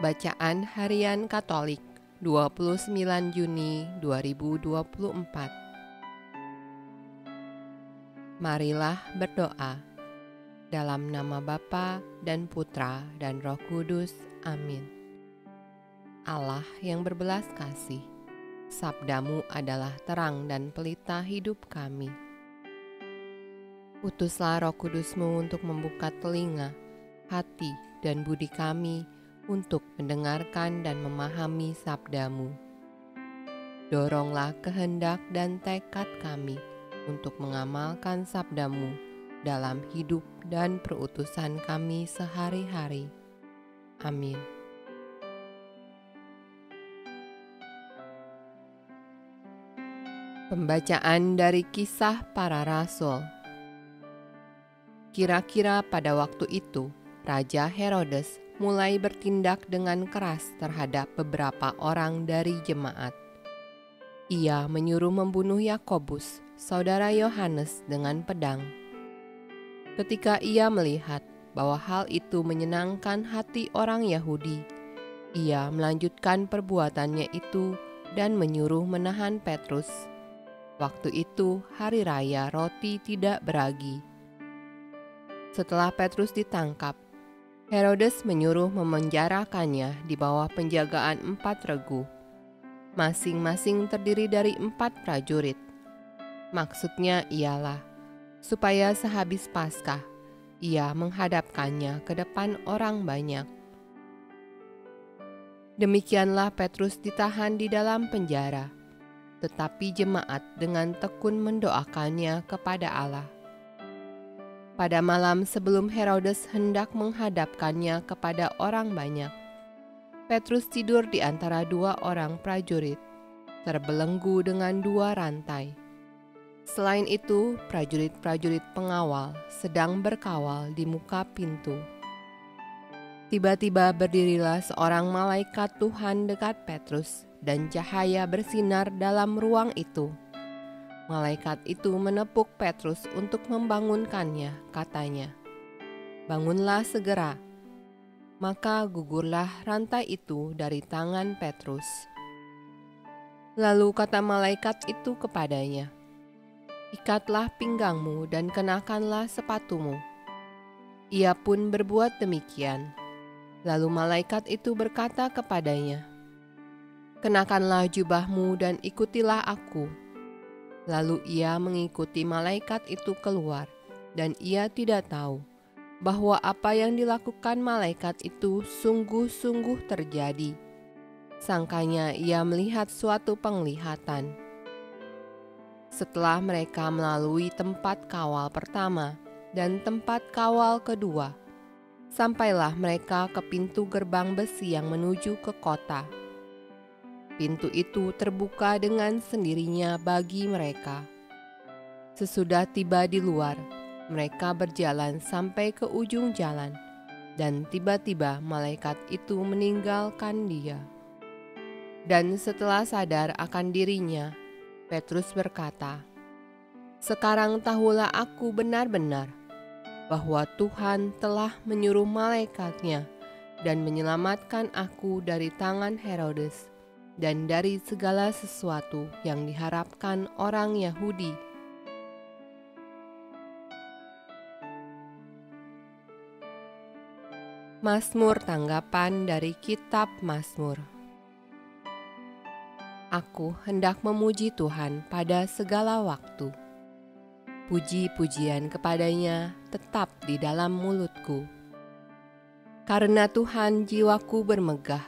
Bacaan Harian Katolik 29 Juni 2024. Marilah berdoa. Dalam nama Bapa dan Putra dan Roh Kudus. Amin. Allah yang berbelas kasih, sabdamu adalah terang dan pelita hidup kami. Utuslah Roh Kudusmu untuk membuka telinga, hati, dan budi kami untuk mendengarkan dan memahami sabdamu. Doronglah kehendak dan tekad kami untuk mengamalkan sabdamu dalam hidup dan perutusan kami sehari-hari. Amin. Pembacaan dari Kisah Para Rasul. Kira-kira pada waktu itu, Raja Herodes mulai bertindak dengan keras terhadap beberapa orang dari jemaat. Ia menyuruh membunuh Yakobus, saudara Yohanes, dengan pedang. Ketika ia melihat bahwa hal itu menyenangkan hati orang Yahudi, ia melanjutkan perbuatannya itu dan menyuruh menahan Petrus. Waktu itu hari raya roti tidak beragi. Setelah Petrus ditangkap, Herodes menyuruh memenjarakannya di bawah penjagaan 4 regu, masing-masing terdiri dari 4 prajurit. Maksudnya ialah supaya sehabis Paskah ia menghadapkannya ke depan orang banyak. Demikianlah Petrus ditahan di dalam penjara, tetapi jemaat dengan tekun mendoakannya kepada Allah. Pada malam sebelum Herodes hendak menghadapkannya kepada orang banyak, Petrus tidur di antara 2 orang prajurit, terbelenggu dengan 2 rantai. Selain itu, prajurit-prajurit pengawal sedang berkawal di muka pintu. Tiba-tiba berdirilah seorang malaikat Tuhan dekat Petrus, dan cahaya bersinar dalam ruang itu. Malaikat itu menepuk Petrus untuk membangunkannya, katanya, "Bangunlah segera." Maka gugurlah rantai itu dari tangan Petrus. Lalu kata malaikat itu kepadanya, "Ikatlah pinggangmu dan kenakanlah sepatumu." Ia pun berbuat demikian. Lalu malaikat itu berkata kepadanya, "Kenakanlah jubahmu dan ikutilah aku." Lalu ia mengikuti malaikat itu keluar, dan ia tidak tahu bahwa apa yang dilakukan malaikat itu sungguh-sungguh terjadi. Sangkanya ia melihat suatu penglihatan. Setelah mereka melalui tempat kawal pertama dan tempat kawal kedua, sampailah mereka ke pintu gerbang besi yang menuju ke kota. Pintu itu terbuka dengan sendirinya bagi mereka. Sesudah tiba di luar, mereka berjalan sampai ke ujung jalan, dan tiba-tiba malaikat itu meninggalkan dia. Dan setelah sadar akan dirinya, Petrus berkata, "Sekarang tahulah aku benar-benar bahwa Tuhan telah menyuruh malaikatnya dan menyelamatkan aku dari tangan Herodes dan dari segala sesuatu yang diharapkan orang Yahudi." Mazmur tanggapan dari Kitab Mazmur. Aku hendak memuji Tuhan pada segala waktu. Puji-pujian kepadanya tetap di dalam mulutku. Karena Tuhan jiwaku bermegah.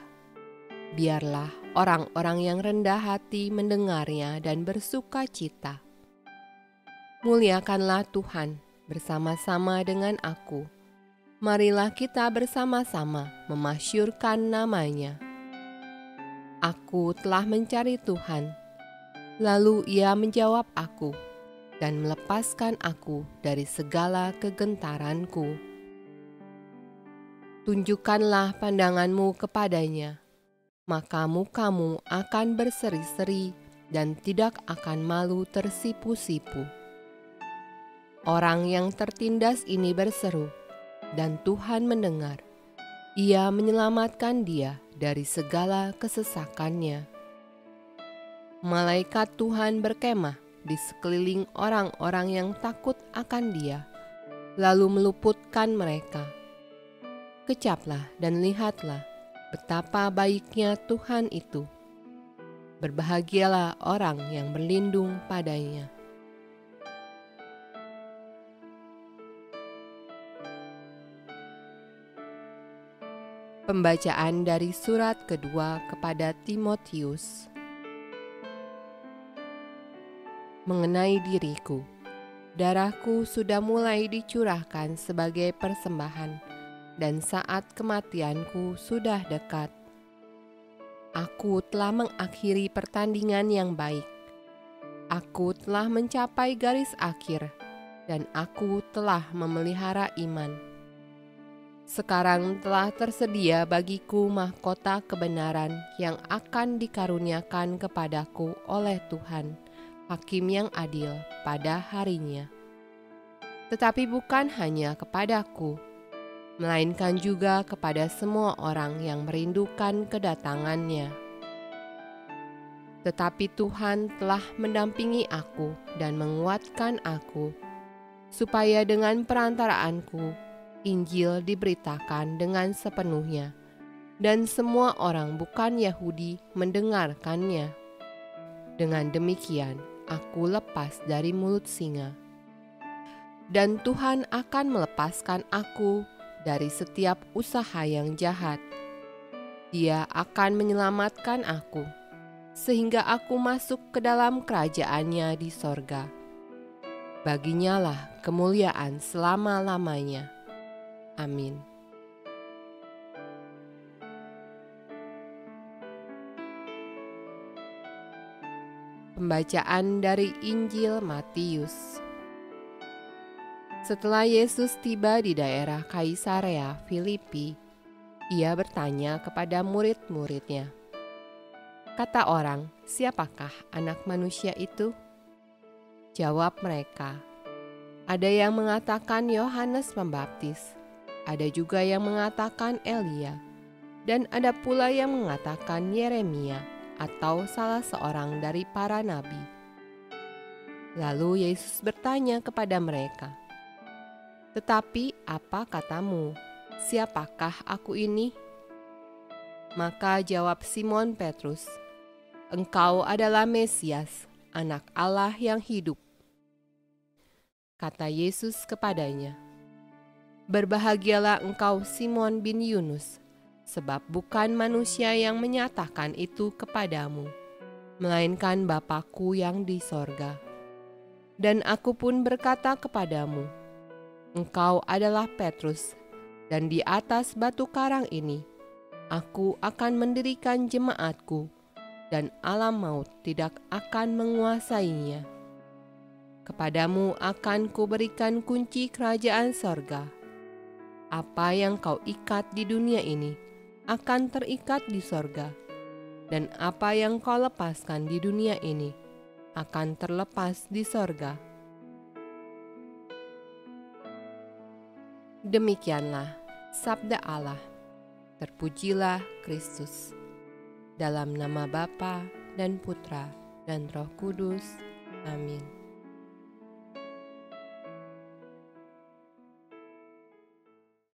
Biarlah orang-orang yang rendah hati mendengarnya dan bersuka cita. Muliakanlah Tuhan bersama-sama dengan aku. Marilah kita bersama-sama memasyurkan namanya. Aku telah mencari Tuhan, lalu Ia menjawab aku dan melepaskan aku dari segala kegentaranku. Tunjukkanlah pandanganmu kepadanya, maka mukamu akan berseri-seri dan tidak akan malu tersipu-sipu. Orang yang tertindas ini berseru, dan Tuhan mendengar. Ia menyelamatkan dia dari segala kesesakannya. Malaikat Tuhan berkemah di sekeliling orang-orang yang takut akan dia, lalu meluputkan mereka. Kecaplah dan lihatlah betapa baiknya Tuhan itu. Berbahagialah orang yang berlindung padanya. Pembacaan dari surat kedua kepada Timotius. Mengenai diriku, darahku sudah mulai dicurahkan sebagai persembahan, dan saat kematianku sudah dekat. Aku telah mengakhiri pertandingan yang baik. Aku telah mencapai garis akhir, dan aku telah memelihara iman. Sekarang telah tersedia bagiku mahkota kebenaran yang akan dikaruniakan kepadaku oleh Tuhan, Hakim yang adil pada harinya. Tetapi bukan hanya kepadaku, melainkan juga kepada semua orang yang merindukan kedatangannya. Tetapi Tuhan telah mendampingi aku dan menguatkan aku, supaya dengan perantaraanku, Injil diberitakan dengan sepenuhnya, dan semua orang bukan Yahudi mendengarkannya. Dengan demikian, aku lepas dari mulut singa. Dan Tuhan akan melepaskan aku dari setiap usaha yang jahat. Dia akan menyelamatkan aku, sehingga aku masuk ke dalam kerajaan-Nya di sorga. Baginya lah kemuliaan selama-lamanya. Amin. Pembacaan dari Injil Matius. Setelah Yesus tiba di daerah Kaisarea Filipi, ia bertanya kepada murid-muridnya, "Kata orang, siapakah Anak Manusia itu?" Jawab mereka, "Ada yang mengatakan Yohanes Pembaptis, ada juga yang mengatakan Elia, dan ada pula yang mengatakan Yeremia atau salah seorang dari para nabi." Lalu Yesus bertanya kepada mereka, "Tetapi apa katamu? Siapakah aku ini?" Maka jawab Simon Petrus, "Engkau adalah Mesias, Anak Allah yang hidup." Kata Yesus kepadanya, "Berbahagialah engkau Simon bin Yunus, sebab bukan manusia yang menyatakan itu kepadamu, melainkan Bapa-Ku yang di sorga. Dan aku pun berkata kepadamu, engkau adalah Petrus, dan di atas batu karang ini, aku akan mendirikan jemaatku, dan alam maut tidak akan menguasainya. Kepadamu akan kuberikan kunci kerajaan sorga. Apa yang kau ikat di dunia ini akan terikat di sorga, dan apa yang kau lepaskan di dunia ini akan terlepas di sorga." Demikianlah sabda Allah. Terpujilah Kristus. Dalam nama Bapa dan Putra dan Roh Kudus. Amin.